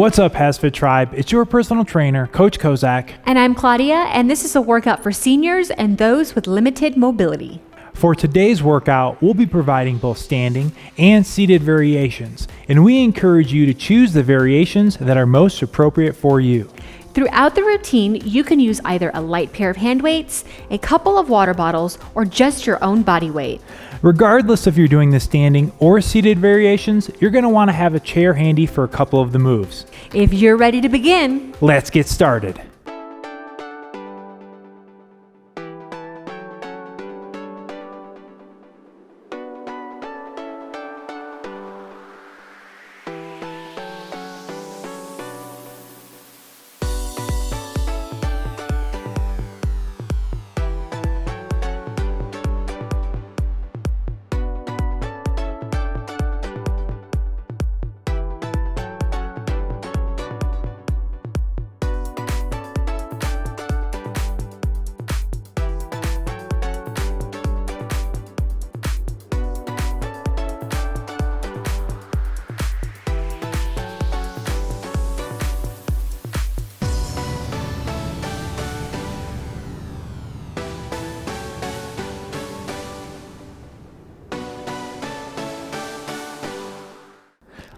What's up, HASfit Tribe? It's your personal trainer, Coach Kozak. And I'm Claudia, and this is a workout for seniors and those with limited mobility. For today's workout, we'll be providing both standing and seated variations, and we encourage you to choose the variations that are most appropriate for you. Throughout the routine, you can use either a light pair of hand weights, a couple of water bottles, or just your own body weight. Regardless if you're doing the standing or seated variations, you're going to want to have a chair handy for a couple of the moves. If you're ready to begin, let's get started.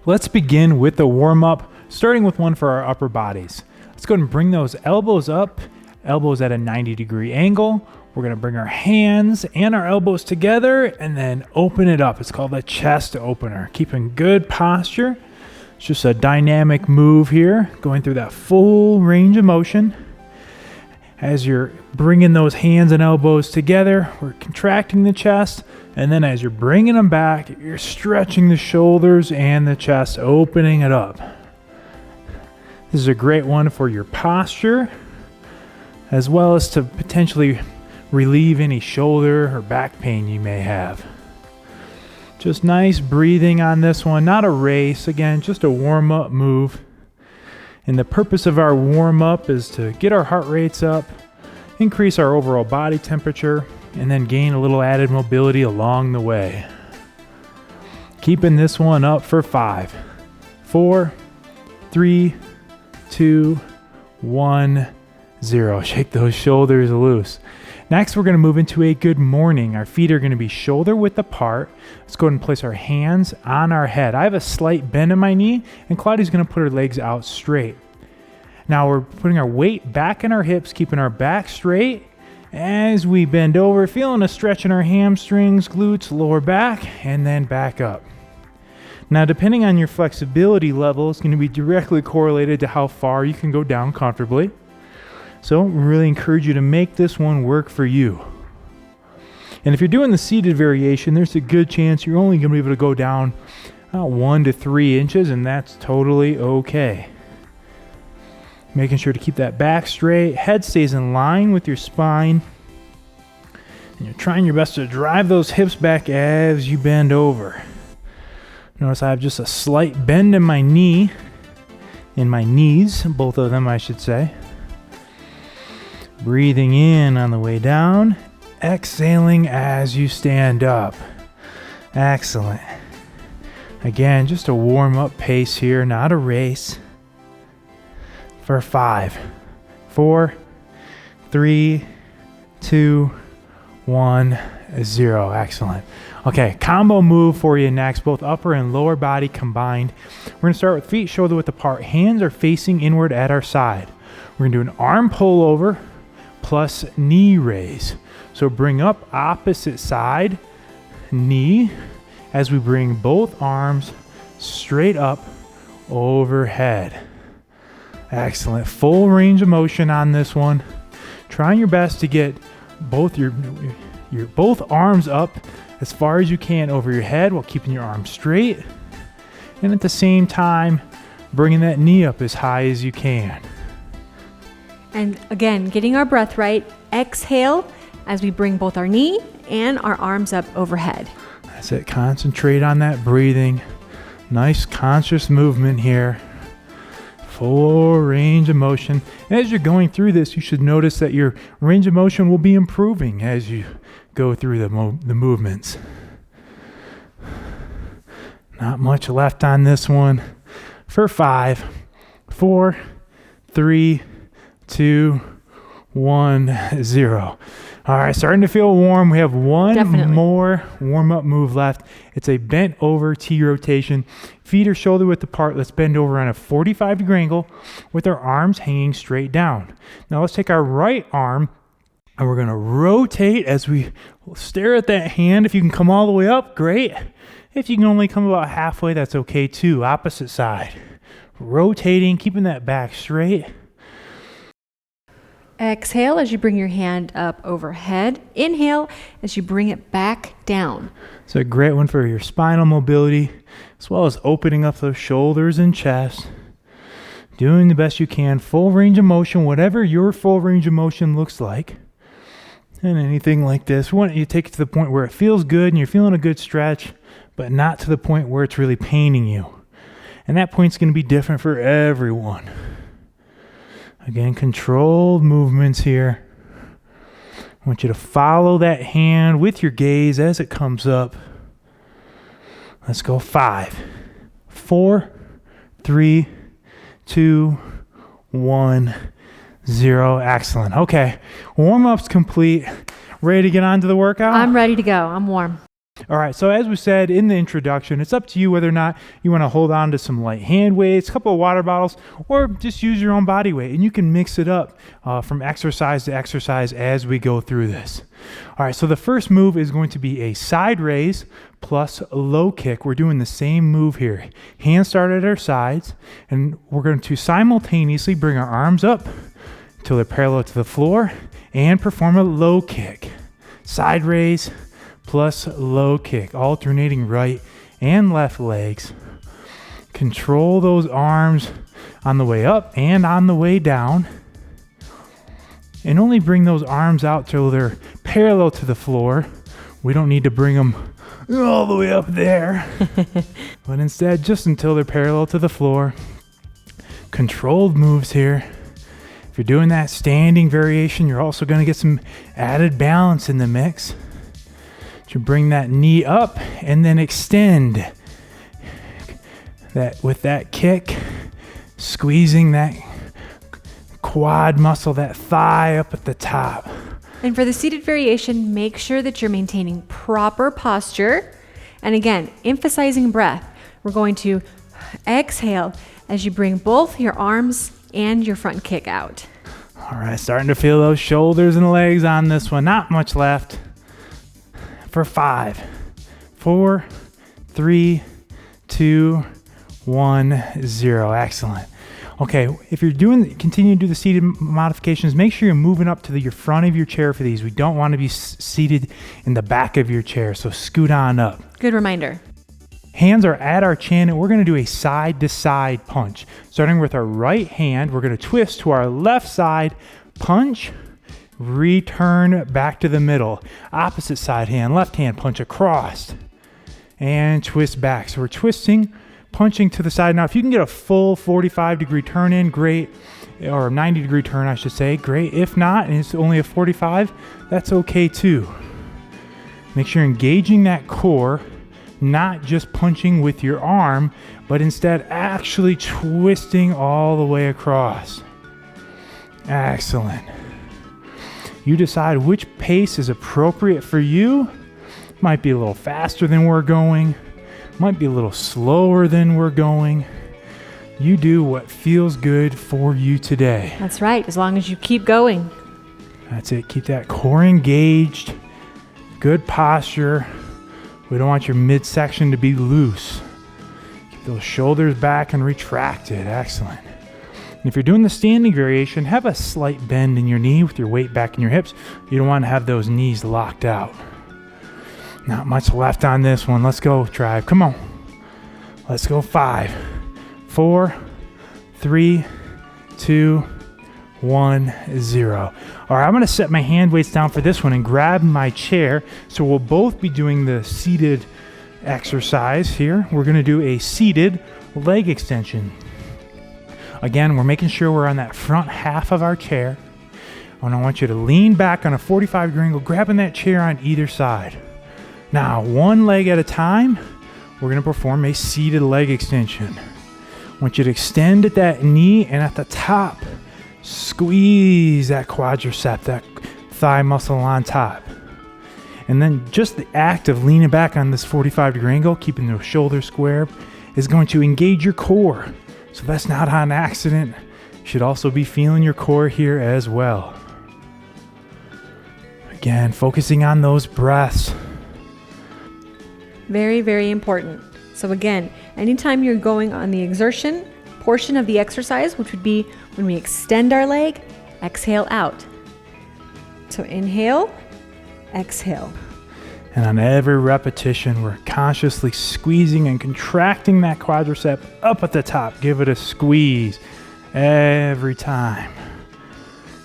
Let's begin with the warm-up, starting with one for our upper bodies. Let's go ahead and bring those elbows up, elbows at a 90-degree angle. We're going to bring our hands and our elbows together and then open it up. It's called a chest opener. Keeping good posture. It's just a dynamic move here, going through that full range of motion. As you're bringing those hands and elbows together, we're contracting the chest. And then as you're bringing them back, you're stretching the shoulders and the chest, opening it up. This is a great one for your posture, as well as to potentially relieve any shoulder or back pain you may have. Just nice breathing on this one, not a race. Again, just a warm-up move. And the purpose of our warm-up is to get our heart rates up, increase our overall body temperature, and then gain a little added mobility along the way. Keeping this one up for 5, 4, 3, 2, 1, 0. Shake those shoulders loose. Next, we're going to move into a good morning. Our feet are going to be shoulder width apart. Let's go ahead and place our hands on our head. I have a slight bend in my knee, and Claudia's going to put her legs out straight. Now we're putting our weight back in our hips, keeping our back straight. As we bend over, feeling a stretch in our hamstrings, glutes, lower back, and then back up. Now, depending on your flexibility level, it's going to be directly correlated to how far you can go down comfortably. So, we really encourage you to make this one work for you. And if you're doing the seated variation, there's a good chance you're only going to be able to go down 1 to 3 inches, and that's totally okay. Making sure to keep that back straight, head stays in line with your spine, and you're trying your best to drive those hips back as you bend over. Notice I have just a slight bend in my knee, in my knees, both of them I should say. Breathing in on the way down, exhaling as you stand up. Excellent. Again, just a warm-up pace here, not a race. For 5, 4, 3, 2, 1, 0. Excellent. Okay, combo move for you next, both upper and lower body combined. We're going to start with feet shoulder width apart. Hands are facing inward at our side. We're going to do an arm pull over plus knee raise. So bring up opposite side, knee, as we bring both arms straight up overhead. Excellent. Full range of motion on this one. Trying your best to get both your both arms up as far as you can over your head while keeping your arms straight. And at the same time, bringing that knee up as high as you can. And again, getting our breath right. Exhale as we bring both our knee and our arms up overhead. That's it. Concentrate on that breathing. Nice conscious movement here. Full range of motion. And as you're going through this, you should notice that your range of motion will be improving as you go through the movements. Not much left on this one. For 5, 4, 3, 2, 1, 0. All right, starting to feel warm. We have one more warm-up move left. It's a bent over T rotation. Feet are shoulder width apart. Let's bend over on a 45-degree angle with our arms hanging straight down. Now let's take our right arm and we're gonna rotate as we stare at that hand. If you can come all the way up, great. If you can only come about halfway, that's okay too. Opposite side. Rotating, keeping that back straight. Exhale as you bring your hand up overhead. Inhale as you bring it back down. It's a great one for your spinal mobility, as well as opening up those shoulders and chest. Doing the best you can, full range of motion, whatever your full range of motion looks like. And anything like this, we want you to take it to the point where it feels good and you're feeling a good stretch, but not to the point where it's really paining you. And that point's going to be different for everyone. Again, controlled movements here. I want you to follow that hand with your gaze as it comes up. Let's go. 5, 4, 3, 2, 1, 0. Excellent. Okay, warm-up's complete. Ready to get on to the workout? I'm ready to go. I'm warm. All right, so as we said in the introduction, it's up to you whether or not you want to hold on to some light hand weights, a couple of water bottles, or just use your own body weight. And you can mix it up from exercise to exercise as we go through this. All right, so the first move is going to be a side raise plus a low kick. We're doing the same move here. Hands start at our sides, and we're going to simultaneously bring our arms up until they're parallel to the floor and perform a low kick. Side raise plus low kick, alternating right and left legs. Control those arms on the way up and on the way down. And only bring those arms out till they're parallel to the floor. We don't need to bring them all the way up there. But instead, just until they're parallel to the floor. Controlled moves here. If you're doing that standing variation, you're also going to get some added balance in the mix. You bring that knee up and then extend that with that kick, squeezing that quad muscle, that thigh up at the top. And for the seated variation, make sure that you're maintaining proper posture. And again, emphasizing breath. We're going to exhale as you bring both your arms and your front kick out. All right, starting to feel those shoulders and legs on this one. Not much left. For 5, 4, 3, 2, 1, 0. Excellent. Okay, if you're continue to do the seated modifications, make sure you're moving up to your front of your chair for these. We don't want to be seated in the back of your chair, so scoot on up. Good reminder. Hands are at our chin, and we're going to do a side-to-side punch. Starting with our right hand, we're going to twist to our left side, punch, return back to the middle. Opposite side hand, left hand, punch across and twist back. So we're twisting, punching to the side. Now, if you can get a full 45-degree turn in, great. Or 90-degree turn, I should say, great. If not, and it's only a 45, that's okay too. Make sure you're engaging that core, not just punching with your arm, but instead actually twisting all the way across. Excellent. You decide which pace is appropriate for you. Might be a little faster than we're going. Might be a little slower than we're going. You do what feels good for you today. That's right, as long as you keep going. That's it. Keep that core engaged. Good posture. We don't want your midsection to be loose. Keep those shoulders back and retracted. Excellent. And if you're doing the standing variation, have a slight bend in your knee with your weight back in your hips. You don't want to have those knees locked out. Not much left on this one. Let's go, tribe. Come on. Let's go. 5, 4, 3, 2, 1, 0. All right, I'm going to set my hand weights down for this one and grab my chair. So we'll both be doing the seated exercise here. We're going to do a seated leg extension. Again, we're making sure we're on that front half of our chair. And I want you to lean back on a 45-degree angle, grabbing that chair on either side. Now, one leg at a time, we're going to perform a seated leg extension. want you to extend at that knee, and at the top, squeeze that quadricep, that thigh muscle on top. And then just the act of leaning back on this 45-degree angle, keeping the shoulders square, is going to engage your core. So that's not on accident. You should also be feeling your core here as well. Again, focusing on those breaths. Very, very important. So again, anytime you're going on the exertion portion of the exercise, which would be when we extend our leg, exhale out. So inhale, exhale. And on every repetition, we're consciously squeezing and contracting that quadricep up at the top. Give it a squeeze every time.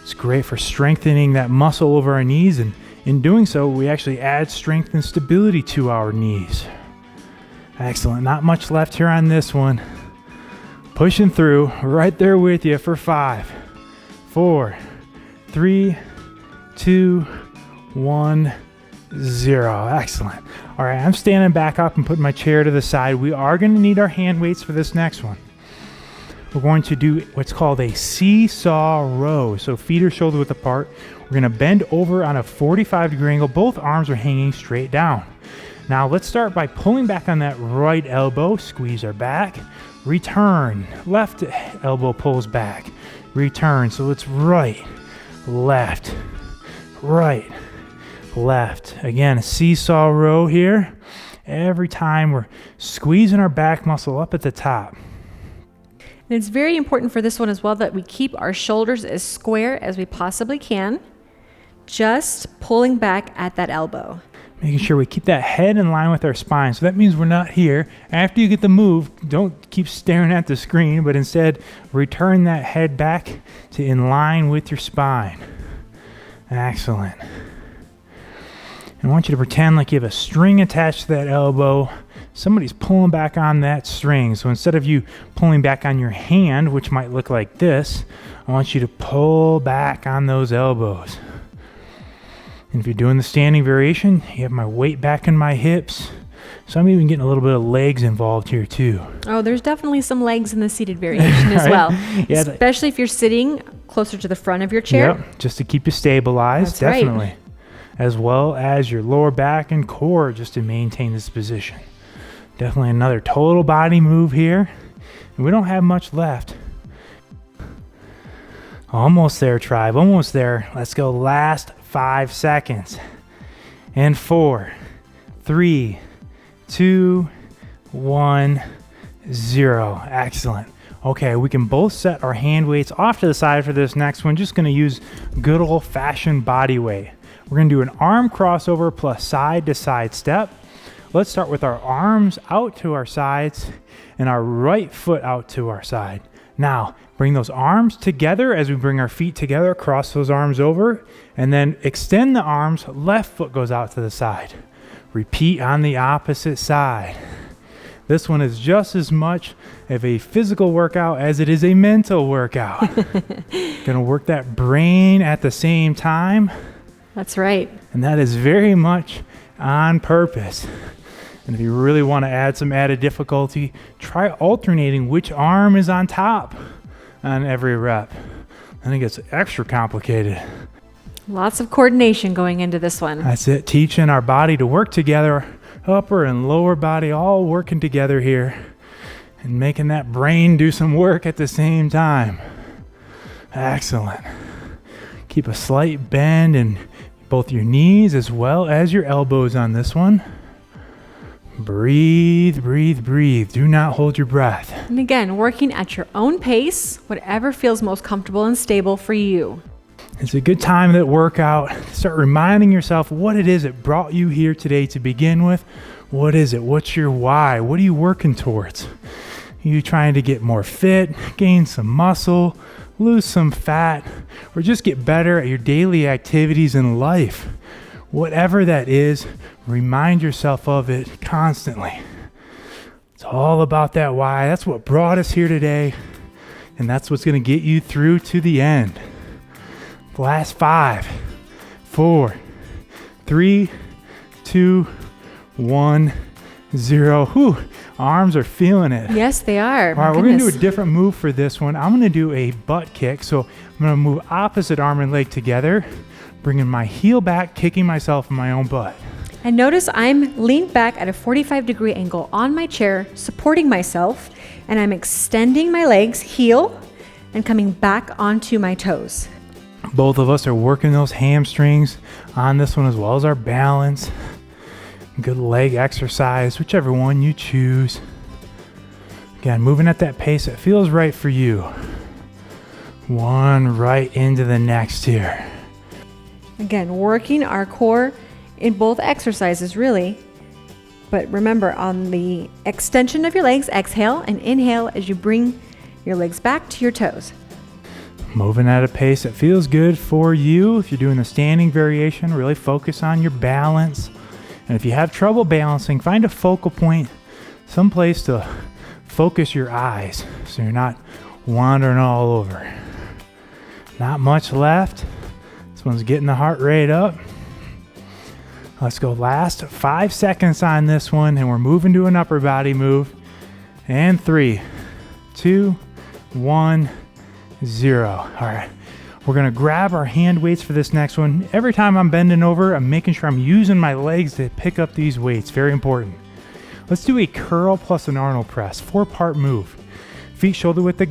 It's great for strengthening that muscle over our knees, and in doing so, we actually add strength and stability to our knees. Excellent. Not much left here on this one. Pushing through, right there with you for 5, 4, 3, 2, 1, 0. Excellent. All right, I'm standing back up and putting my chair to the side. We are going to need our hand weights for this next one. We're going to do what's called a seesaw row. So feet are shoulder width apart. We're going to bend over on a 45-degree angle. Both arms are hanging straight down. Now let's start by pulling back on that right elbow. Squeeze our back. Return. Left elbow pulls back. Return. So it's right, left, right, left. Again, a seesaw row here. Every time we're squeezing our back muscle up at the top. And it's very important for this one as well that we keep our shoulders as square as we possibly can, just pulling back at that elbow. Making sure we keep that head in line with our spine. So that means we're not here. After you get the move, don't keep staring at the screen, but instead return that head back to in line with your spine. Excellent. And I want you to pretend like you have a string attached to that elbow. Somebody's pulling back on that string. So instead of you pulling back on your hand, which might look like this, I want you to pull back on those elbows. And if you're doing the standing variation, you have my weight back in my hips. So I'm even getting a little bit of legs involved here too. Oh, there's definitely some legs in the seated variation as Right? well. Yeah, Especially if you're sitting closer to the front of your chair. Yep, just to keep you stabilized, That's right. definitely. As well as your lower back and core, just to maintain this position. Definitely another total body move here. And we don't have much left. Almost there, tribe. Almost there. Let's go. Last 5 seconds. And 4, 3, 2, 1, 0. Excellent. Okay, we can both set our hand weights off to the side for this next one. Just going to use good old-fashioned body weight. We're going to do an arm crossover plus side-to-side step. Let's start with our arms out to our sides and our right foot out to our side. Now, bring those arms together as we bring our feet together, cross those arms over, and then extend the arms, left foot goes out to the side. Repeat on the opposite side. This one is just as much of a physical workout as it is a mental workout. Gonna work that brain at the same time. That's right. And that is very much on purpose. And if you really want to add some added difficulty, try alternating which arm is on top on every rep. Then it gets extra complicated. Lots of coordination going into this one. That's it, teaching our body to work together, upper and lower body all working together here, and making that brain do some work at the same time. Excellent. Keep a slight bend in both your knees as well as your elbows on this one. Breathe, breathe, breathe. Do not hold your breath. And again, working at your own pace, whatever feels most comfortable and stable for you. It's a good time that workout. Start reminding yourself what it is that brought you here today to begin with. What is it? What's your why? What are you working towards? Are you trying to get more fit, gain some muscle, lose some fat, or just get better at your daily activities in life? Whatever that is, remind yourself of it constantly. It's all about that why. That's what brought us here today, and that's what's going to get you through to the end. The last 5, 4, 3, 2, 1, 0. Whew. Arms are feeling it. Yes, they are. All right, we're going to do a different move for this one. I'm going to do a butt kick. So I'm going to move opposite arm and leg together, bringing my heel back, kicking myself in my own butt. And notice I'm leaned back at a 45-degree angle on my chair, supporting myself, and I'm extending my legs, heel, and coming back onto my toes. Both of us are working those hamstrings on this one as well as our balance. Good leg exercise, whichever one you choose. Again, moving at that pace that feels right for you. One right into the next here. Again, working our core in both exercises, really. But remember, on the extension of your legs, exhale and inhale as you bring your legs back to your toes. Moving at a pace that feels good for you. If you're doing the standing variation, really focus on your balance. And if you have trouble balancing, find a focal point, someplace to focus your eyes so you're not wandering all over. Not much left. This one's getting the heart rate up. Let's go last 5 seconds on this one, and we're moving to an upper body move. And 3, 2, 1, 0. All right. We're going to grab our hand weights for this next one. Every time I'm bending over, I'm making sure I'm using my legs to pick up these weights. Very important. Let's do a curl plus an Arnold press. 4-part move. Feet shoulder width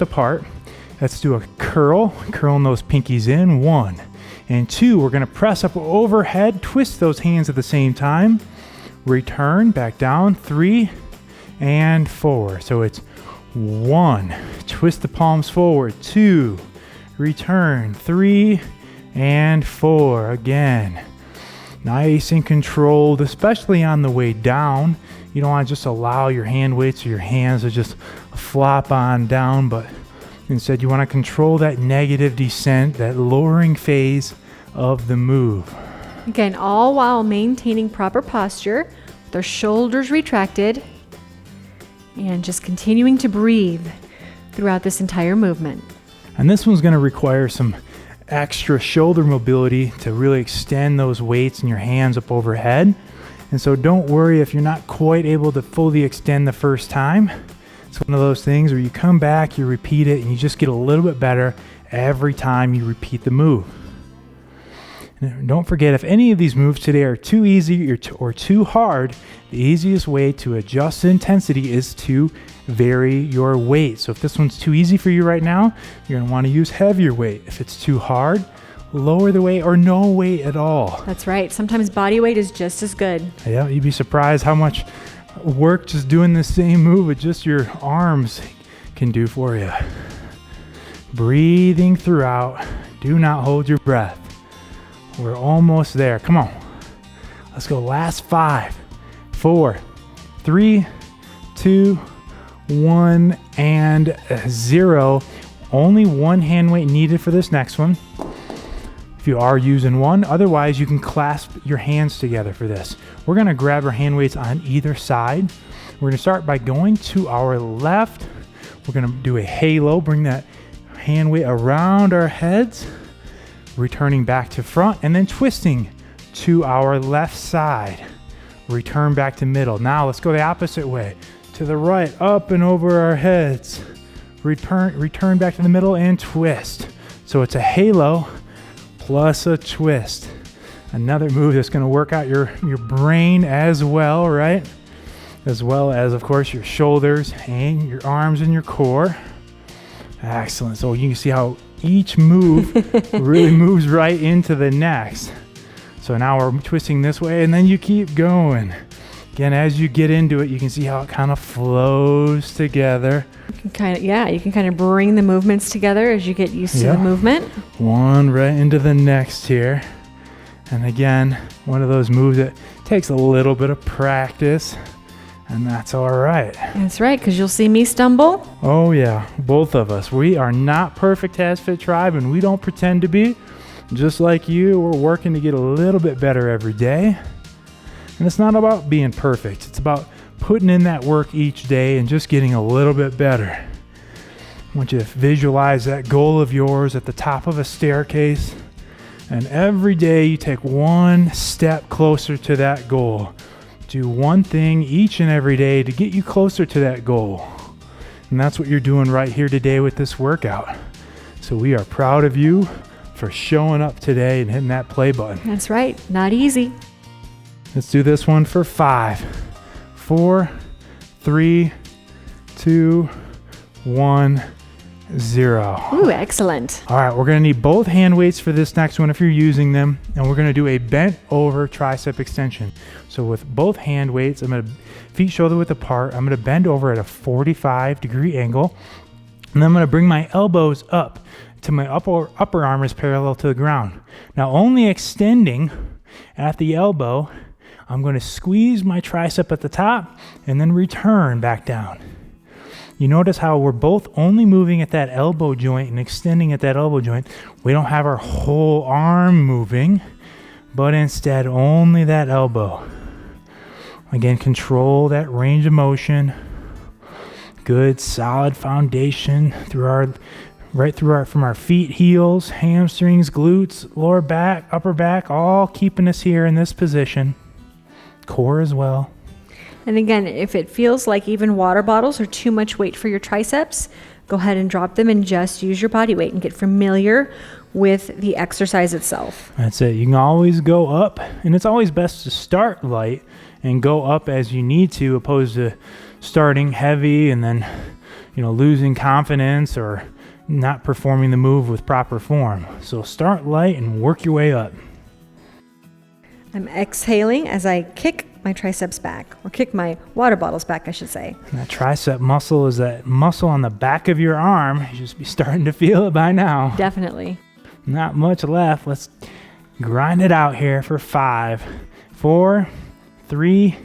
apart. Let's do a curl. Curling those pinkies in. 1. And 2, we're going to press up overhead. Twist those hands at the same time. Return back down. 3 and 4. So it's 1. Twist the palms forward. 2. Return. 3 and 4. Again, nice and controlled, especially on the way down. You don't want to just allow your hand weights or your hands to just flop on down, but instead you want to control that negative descent, that lowering phase of the move. Again, all while maintaining proper posture, with our shoulders retracted, and just continuing to breathe throughout this entire movement. And this one's going to require some extra shoulder mobility to really extend those weights and your hands up overhead. And so don't worry if you're not quite able to fully extend the first time. It's one of those things where you come back, you repeat it, and you just get a little bit better every time you repeat the move. And don't forget, if any of these moves today are too easy or too hard, the easiest way to adjust the intensity is to vary your weight. So if this one's too easy for you right now, you're going to want to use heavier weight. If it's too hard, lower the weight or no weight at all. That's right. Sometimes body weight is just as good. Yeah, you'd be surprised how much work just doing the same move with just your arms can do for you. Breathing throughout. Do not hold your breath. We're almost there. Come on. Let's go. Last 5, 4, 3, 2, 1, and 0. Only one hand weight needed for this next one. If you are using one, otherwise you can clasp your hands together for this. We're going to grab our hand weights on either side. We're going to start by going to our left. We're going to do a halo, bring that hand weight around our heads, returning back to front, and then twisting to our left side. Return back to middle. Now let's go the opposite way. To the right, up and over our heads. Return back to the middle and twist. So it's a halo plus a twist. Another move that's going to work out your brain as well, right? As well as, of course, your shoulders and your arms and your core. Excellent. So you can see how each move really moves right into the next. So now we're twisting this way, and then you keep going. Again, as you get into it, you can see how it kind of flows together. You can kind of bring the movements together as you get used to the movement. One right into the next here. And again, one of those moves that takes a little bit of practice, and that's all right. That's right, because you'll see me stumble. Oh yeah, both of us. We are not perfect HASfit tribe, and we don't pretend to be. Just like you, we're working to get a little bit better every day. And it's not about being perfect. It's about putting in that work each day and just getting a little bit better. I want you to visualize that goal of yours at the top of a staircase. And every day you take one step closer to that goal. Do one thing each and every day to get you closer to that goal. And that's what you're doing right here today with this workout. So we are proud of you for showing up today and hitting that play button. That's right. Not easy. Let's do this one for 5, 4, 3, 2, 1, 0. Ooh, excellent. All right, we're gonna need both hand weights for this next one if you're using them, and we're gonna do a bent over tricep extension. So with both hand weights, I'm gonna feet shoulder width apart. I'm gonna bend over at a 45-degree angle, and then I'm gonna bring my elbows up to my upper arm is parallel to the ground. Now only extending at the elbow, I'm gonna squeeze my tricep at the top and then return back down. You notice how we're both only moving at that elbow joint and extending at that elbow joint. We don't have our whole arm moving, but instead only that elbow. Again, control that range of motion. Good solid foundation from our feet, heels, hamstrings, glutes, lower back, upper back, all keeping us here in this position. Core as well. And again, if it feels like even water bottles are too much weight for your triceps, go ahead and drop them and just use your body weight and get familiar with the exercise itself. That's it. You can always go up, and it's always best to start light and go up as you need to, opposed to starting heavy and then, losing confidence or not performing the move with proper form. So start light and work your way up. I'm exhaling as I kick my triceps back, or kick my water bottles back, I should say. And that tricep muscle is that muscle on the back of your arm. You should be starting to feel it by now. Definitely. Not much left. Let's grind it out here for 5, 4, 3,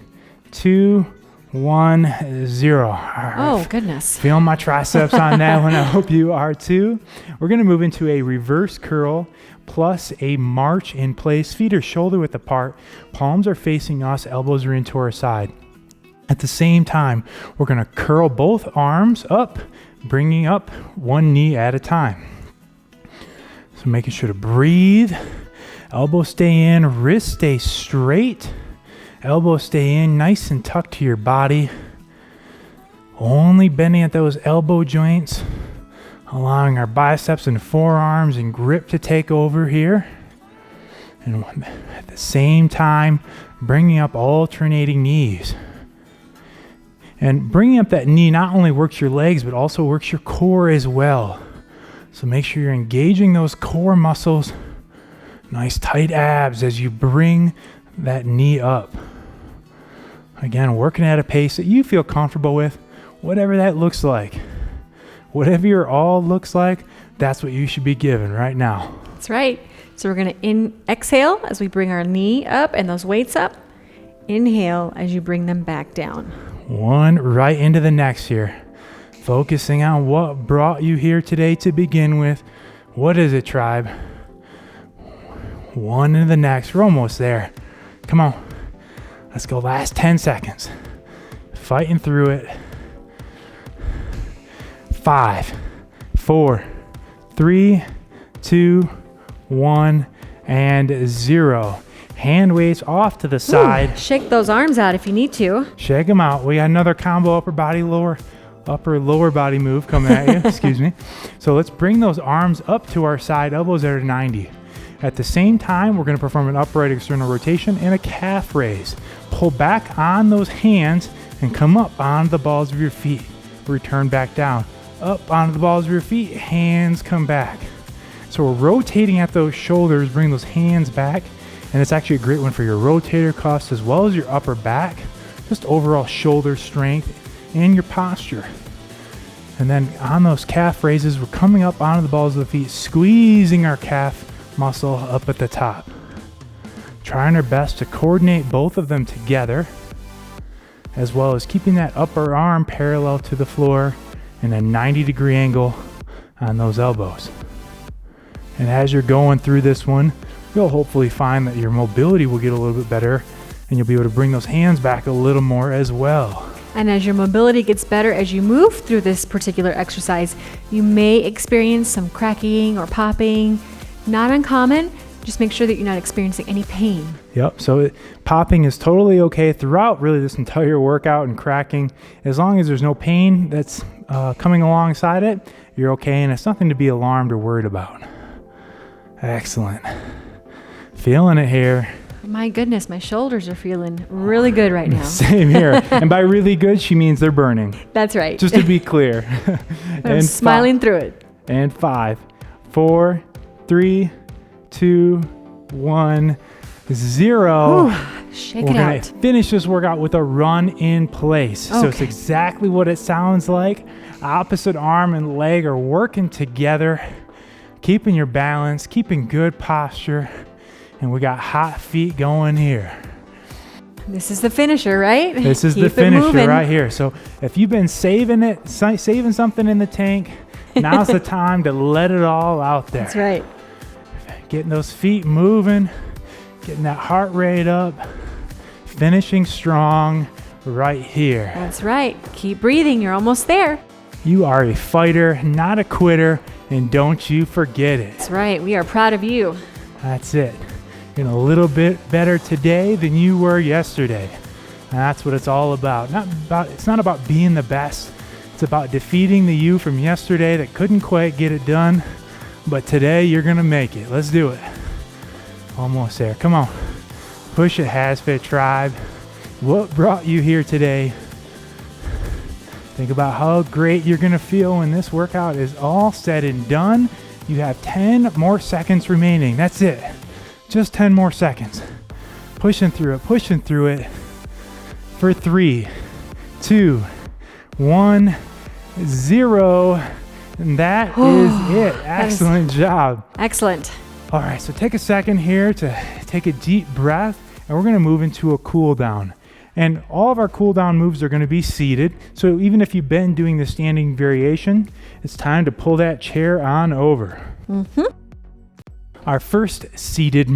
2, 1, 0. All right. Oh, goodness. Feeling my triceps on that one. I hope you are too. We're going to move into a reverse curl plus a march in place. Feet are shoulder width apart. Palms are facing us. Elbows are into our side. At the same time, we're going to curl both arms up, bringing up one knee at a time. So making sure to breathe. Elbows stay in, wrists stay straight. Elbows stay in, nice and tucked to your body. Only bending at those elbow joints, allowing our biceps and forearms and grip to take over here. And at the same time, bringing up alternating knees. And bringing up that knee not only works your legs, but also works your core as well. So make sure you're engaging those core muscles. Nice tight abs as you bring that knee up. Again, working at a pace that you feel comfortable with, whatever that looks like. Whatever your all looks like, that's what you should be given right now. That's right. So we're going to exhale as we bring our knee up and those weights up. Inhale as you bring them back down. One right into the next here. Focusing on what brought you here today to begin with. What is it, tribe? One into the next. We're almost there. Come on. Let's go last 10 seconds. Fighting through it. 5, 4, 3, 2, 1, and 0. Hand weights off to the side. Ooh, shake those arms out if you need to. Shake them out. We got another combo upper lower body move coming at you. Excuse me. So let's bring those arms up to our side, elbows at 90. At the same time, we're going to perform an upright external rotation and a calf raise. Pull back on those hands and come up onto the balls of your feet. Return back down. Up onto the balls of your feet, hands come back. So we're rotating at those shoulders, bring those hands back, and it's actually a great one for your rotator cuffs as well as your upper back, just overall shoulder strength and your posture. And then on those calf raises, we're coming up onto the balls of the feet, squeezing our calf muscle up at the top. Trying our best to coordinate both of them together, as well as keeping that upper arm parallel to the floor in a 90-degree angle on those elbows. And as you're going through this one, you'll hopefully find that your mobility will get a little bit better and you'll be able to bring those hands back a little more as well. And as your mobility gets better as you move through this particular exercise, you may experience some cracking or popping. Not uncommon, Just make sure that you're not experiencing any pain. Yep. So popping is totally okay throughout really this entire workout, and cracking, as long as there's no pain that's coming alongside it, you're okay, and it's nothing to be alarmed or worried about. Excellent. Feeling it here. My goodness, my shoulders are feeling really good right now. Same here. And by really good, she means they're burning. That's right. Just to be clear. I'm smiling through it. And 5, 4, 3, 2, 1, 0. Shake We're it gonna out. finish this workout with a run in place. So it's Okay. exactly what it sounds like. Opposite arm and leg are working together, keeping your balance, keeping good posture. And we got hot feet going here. This is the finisher, right? This is the Keep it finisher moving. right here. So if you've been saving something in the tank, now's the time to let it all out there. That's right. Getting those feet moving, getting that heart rate up, finishing strong right here. That's right. Keep breathing. You're almost there. You are a fighter, not a quitter, and don't you forget it. That's right. We are proud of you. That's it. You're a little bit better today than you were yesterday. And that's what it's all about. It's not about being the best. It's about defeating the you from yesterday that couldn't quite get it done. But today you're going to make it. Let's do it. Almost there. Come on. Push it, HASfit tribe. What brought you here today? Think about how great you're going to feel when this workout is all said and done. You have 10 more seconds remaining. That's it. Just 10 more seconds. Pushing through it. For 3, 2, 1, 0. And that is it. Excellent job. Excellent. All right, so take a second here to take a deep breath, and we're going to move into a cool down. And all of our cool down moves are going to be seated. So even if you've been doing the standing variation, it's time to pull that chair on over. Our first seated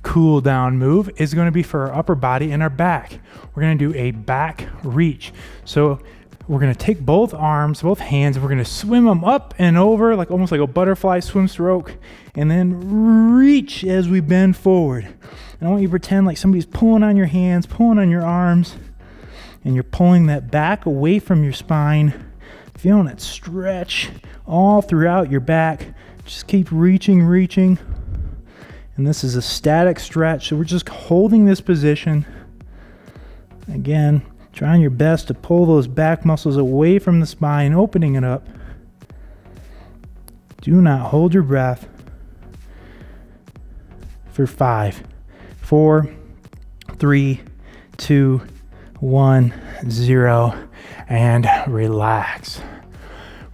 cool down move is going to be for our upper body and our back. We're going to do a back reach. So we're going to take both arms, both hands, and we're going to swim them up and over, like almost like a butterfly swim stroke, and then reach as we bend forward. And I want you to pretend like somebody's pulling on your hands, pulling on your arms, and you're pulling that back away from your spine, feeling it stretch all throughout your back. Just keep reaching. And this is a static stretch, so we're just holding this position. Again, trying your best to pull those back muscles away from the spine, opening it up. Do not hold your breath. For 5, 4, 3, 2, 1, 0, and relax.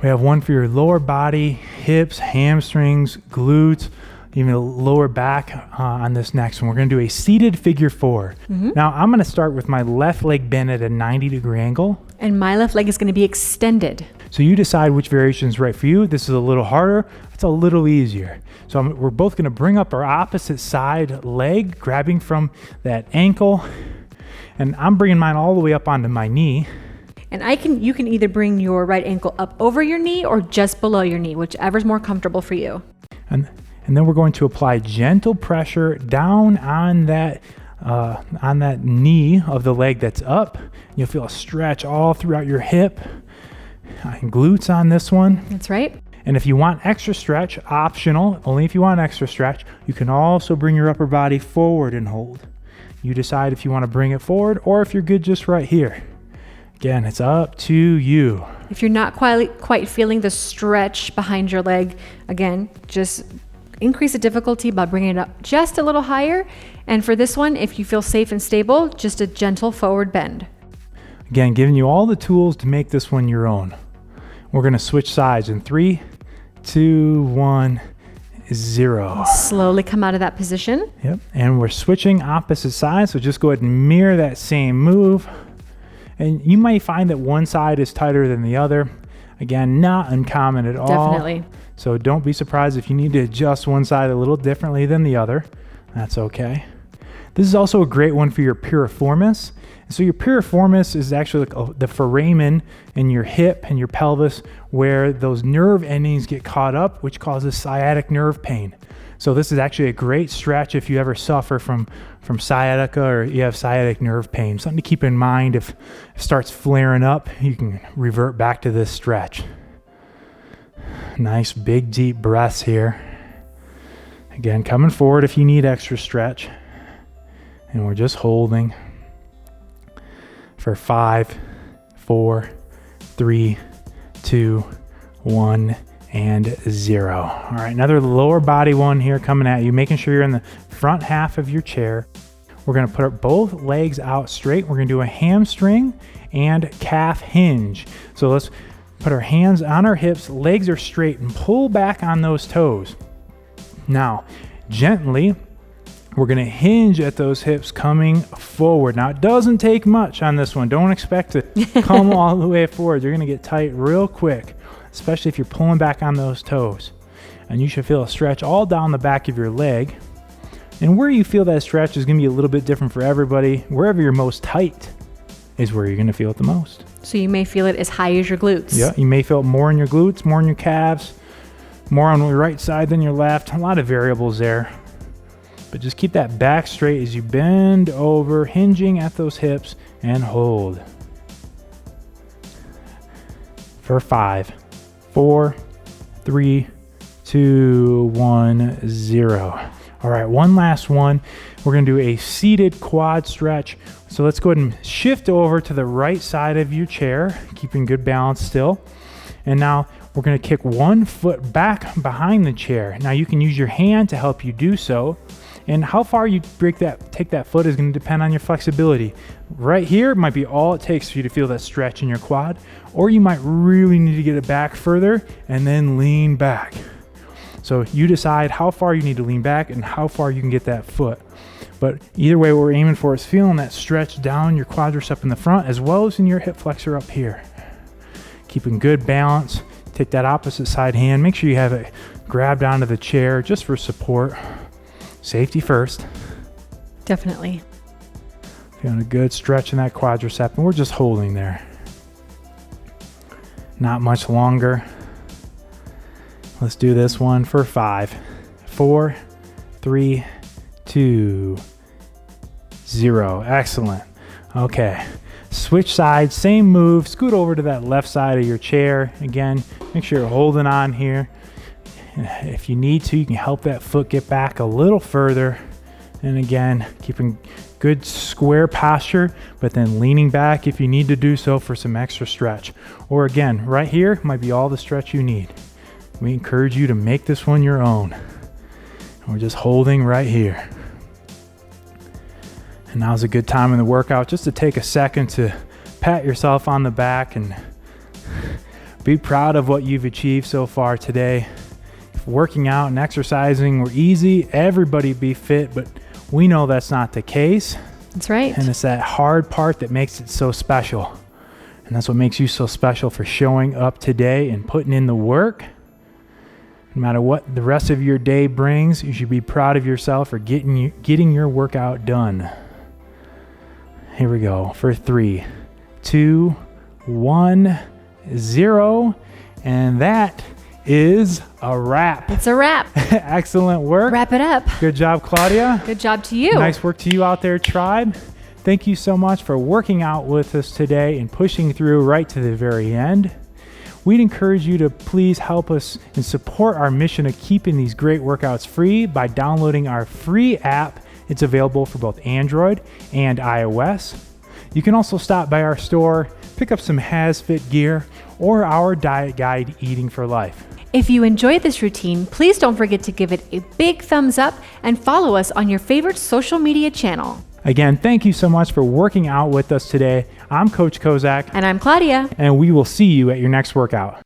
We have one for your lower body, hips, hamstrings, glutes, even the lower back on this next one. We're going to do a seated figure 4. Now I'm going to start with my left leg bent at a 90-degree angle. And my left leg is going to be extended. So you decide which variation is right for you. This is a little harder. It's a little easier. So we're both going to bring up our opposite side leg, grabbing from that ankle. And I'm bringing mine all the way up onto my knee. And you can either bring your right ankle up over your knee or just below your knee, whichever's more comfortable for you. And then we're going to apply gentle pressure down on that knee of the leg that's up. You'll feel a stretch all throughout your hip and glutes on this one. That's right. And if you want extra stretch, optional, only if you want extra stretch, you can also bring your upper body forward and hold. You decide if you want to bring it forward or if you're good just right here. Again, it's up to you. If you're not quite feeling the stretch behind your leg, again, just increase the difficulty by bringing it up just a little higher. And for this one, if you feel safe and stable, just a gentle forward bend. Again, giving you all the tools to make this one your own. We're going to switch sides in 3, 2, 1, 0. Slowly come out of that position. Yep. And we're switching opposite sides. So just go ahead and mirror that same move. And you might find that one side is tighter than the other. Again, not uncommon at all. Definitely. So don't be surprised if you need to adjust one side a little differently than the other. That's okay. This is also a great one for your piriformis. So your piriformis is actually like the foramen in your hip and your pelvis where those nerve endings get caught up, which causes sciatic nerve pain. So this is actually a great stretch if you ever suffer from sciatica or you have sciatic nerve pain. Something to keep in mind. If it starts flaring up, you can revert back to this stretch. Nice big deep breaths here. Again, coming forward if you need extra stretch. And we're just holding for 5, 4, 3, 2, 1, and 0. All right, another lower body one here coming at you, making sure you're in the front half of your chair. We're gonna put both legs out straight. We're gonna do a hamstring and calf hinge. So let's put our hands on our hips, legs are straight, and pull back on those toes. Now, gently, we're gonna hinge at those hips coming forward. Now, it doesn't take much on this one. Don't expect to come all the way forward. You're gonna get tight real quick, especially if you're pulling back on those toes. And you should feel a stretch all down the back of your leg. And where you feel that stretch is gonna be a little bit different for everybody. Wherever you're most tight is where you're gonna feel it the most. So you may feel it as high as your glutes. Yeah, you may feel it more in your glutes, more in your calves, more on your right side than your left. A lot of variables there. But just keep that back straight as you bend over, hinging at those hips, and hold. For 5, 4, 3, 2, 1, 0. All right, one last one. We're gonna do a seated quad stretch. So let's go ahead and shift over to the right side of your chair, keeping good balance still. And now we're gonna kick one foot back behind the chair. Now you can use your hand to help you do so. And how far you take that foot is gonna depend on your flexibility. Right here might be all it takes for you to feel that stretch in your quad, or you might really need to get it back further and then lean back. So you decide how far you need to lean back and how far you can get that foot. But either way, what we're aiming for is feeling that stretch down your quadricep in the front as well as in your hip flexor up here. Keeping good balance. Take that opposite side hand. Make sure you have it grabbed onto the chair just for support. Safety first. Definitely. Feeling a good stretch in that quadricep, and we're just holding there. Not much longer. Let's do this one for 5, 4, 3, 2, 0. Excellent. Okay. Switch sides, same move. Scoot over to that left side of your chair. Again, make sure you're holding on here. If you need to, you can help that foot get back a little further. And again, keeping good square posture, but then leaning back if you need to do so for some extra stretch. Or again, right here might be all the stretch you need. We encourage you to make this one your own. And we're just holding right here. And now's a good time in the workout just to take a second to pat yourself on the back and be proud of what you've achieved so far today. If working out and exercising were easy, everybody be fit, but we know that's not the case. That's right. And it's that hard part that makes it so special. And that's what makes you so special for showing up today and putting in the work. No matter what the rest of your day brings, you should be proud of yourself for getting your workout done. Here we go for 3, 2, 1, 0. And that is a wrap. It's a wrap. Excellent work. Wrap it up. Good job, Claudia. Good job to you. Nice work to you out there, tribe. Thank you so much for working out with us today and pushing through right to the very end. We'd encourage you to please help us and support our mission of keeping these great workouts free by downloading our free app. It's available for both Android and iOS. You can also stop by our store, pick up some HASfit gear, or our diet guide, Eating for Life. If you enjoyed this routine, please don't forget to give it a big thumbs up and follow us on your favorite social media channel. Again, thank you so much for working out with us today. I'm Coach Kozak. And I'm Claudia. And we will see you at your next workout.